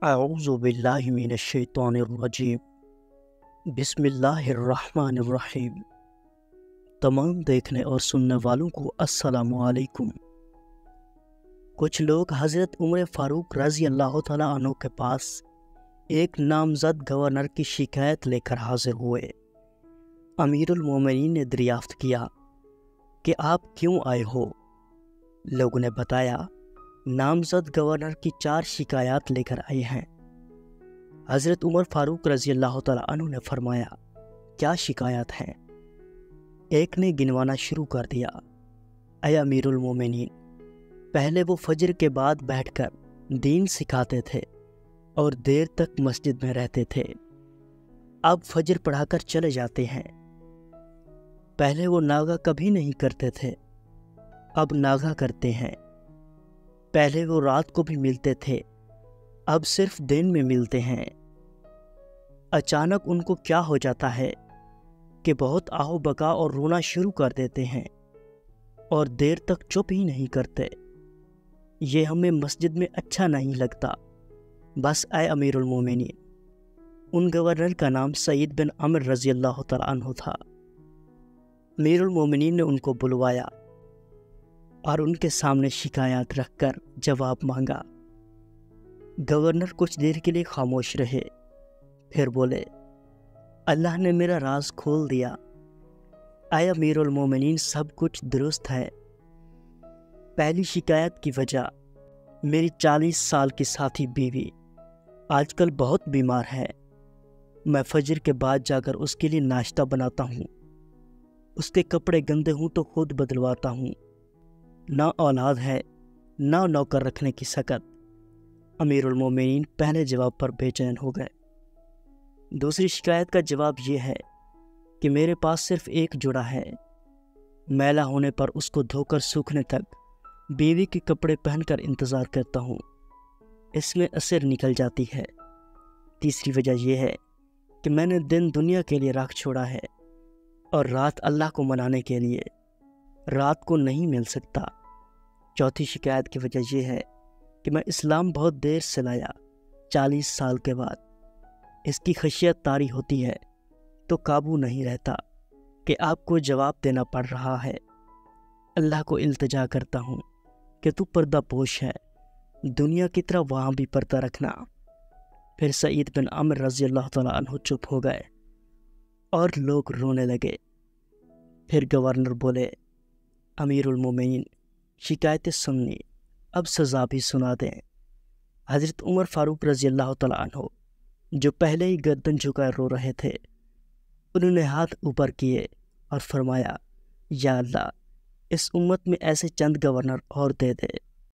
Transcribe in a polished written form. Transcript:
अऊज़ु बिल्लाहि मिनश्शैतानिर्रजीम। बिस्मिल्लाहिर्रहमानिर्रहीम। तमाम देखने और सुनने वालों को अस्सलामु अलैकुम। कुछ लोग हज़रत उमर फ़ारूक रज़ी अल्लाह तआला अन्हु के पास एक नामज़द गवर्नर की शिकायत लेकर हाजिर हुए। अमीरुल मोमिनीन ने दरियाफ्त किया कि आप क्यों आए हो। लोगों ने बताया, नामज़द गवर्नर की 4 शिकायत लेकर आए हैं। हज़रत उमर फ़ारूक रज़ी अल्लाह तआला अन्हु ने फरमाया, क्या शिकायत है? एक ने गिनवाना शुरू कर दिया, ऐ अमीरुल मोमिनीन, पहले वो फजर के बाद बैठकर दीन सिखाते थे और देर तक मस्जिद में रहते थे। अब फजर पढ़ाकर चले जाते हैं। पहले वो नागा कभी नहीं करते थे, अब नागा करते हैं। पहले वो रात को भी मिलते थे, अब सिर्फ दिन में मिलते हैं। अचानक उनको क्या हो जाता है कि बहुत आहो बका और रोना शुरू कर देते हैं और देर तक चुप ही नहीं करते। ये हमें मस्जिद में अच्छा नहीं लगता। बस ऐ अमीरुल मोमिनीन। उन गवर्नर का नाम सईद बिन अमर रज़ी अल्लाह तआला अन्हु था। अमीरुल मोमिनीन ने उनको बुलवाया और उनके सामने शिकायत रखकर जवाब मांगा। गवर्नर कुछ देर के लिए खामोश रहे, फिर बोले, अल्लाह ने मेरा राज खोल दिया। ऐ अमीरुल मोमिनीन, सब कुछ दुरुस्त है। पहली शिकायत की वजह, मेरी 40 साल की साथी बीवी आजकल बहुत बीमार है। मैं फजर के बाद जाकर उसके लिए नाश्ता बनाता हूँ। उसके कपड़े गंदे हों तो खुद बदलवाता हूँ। ना औलाद है, ना नौकर रखने की सकत। अमीरुल मोमिनीन पहले जवाब पर बेचैन हो गए। दूसरी शिकायत का जवाब यह है कि मेरे पास सिर्फ एक जुड़ा है। मैला होने पर उसको धोकर सूखने तक बीवी के कपड़े पहनकर इंतज़ार करता हूँ। इसमें असर निकल जाती है। तीसरी वजह यह है कि मैंने दिन दुनिया के लिए रख छोड़ा है और रात अल्लाह को मनाने के लिए। रात को नहीं मिल सकता। चौथी शिकायत की वजह यह है कि मैं इस्लाम बहुत देर से लाया, 40 साल के बाद। इसकी खशियत तारी होती है तो काबू नहीं रहता कि आपको जवाब देना पड़ रहा है। अल्लाह को इल्तिजा करता हूँ कि तू पर्दा पोश है, दुनिया की तरह वहाँ भी पर्दा रखना। फिर सईद बिन अमर रज़ी अल्लाह तआला अन्हु चुप हो गए और लोग रोने लगे। फिर गवर्नर बोले, अमीरुल मोमिनीन, शिकायतें सुन ली, अब सज़ा भी सुना दें। हज़रत उमर फ़ारूक रज़ी अल्लाह तआला अन्हु, जो पहले ही गर्दन झुकाए रो रहे थे, उन्होंने हाथ ऊपर किए और फरमाया, या अल्लाह, इस उम्मत में ऐसे चंद गवर्नर और दे दे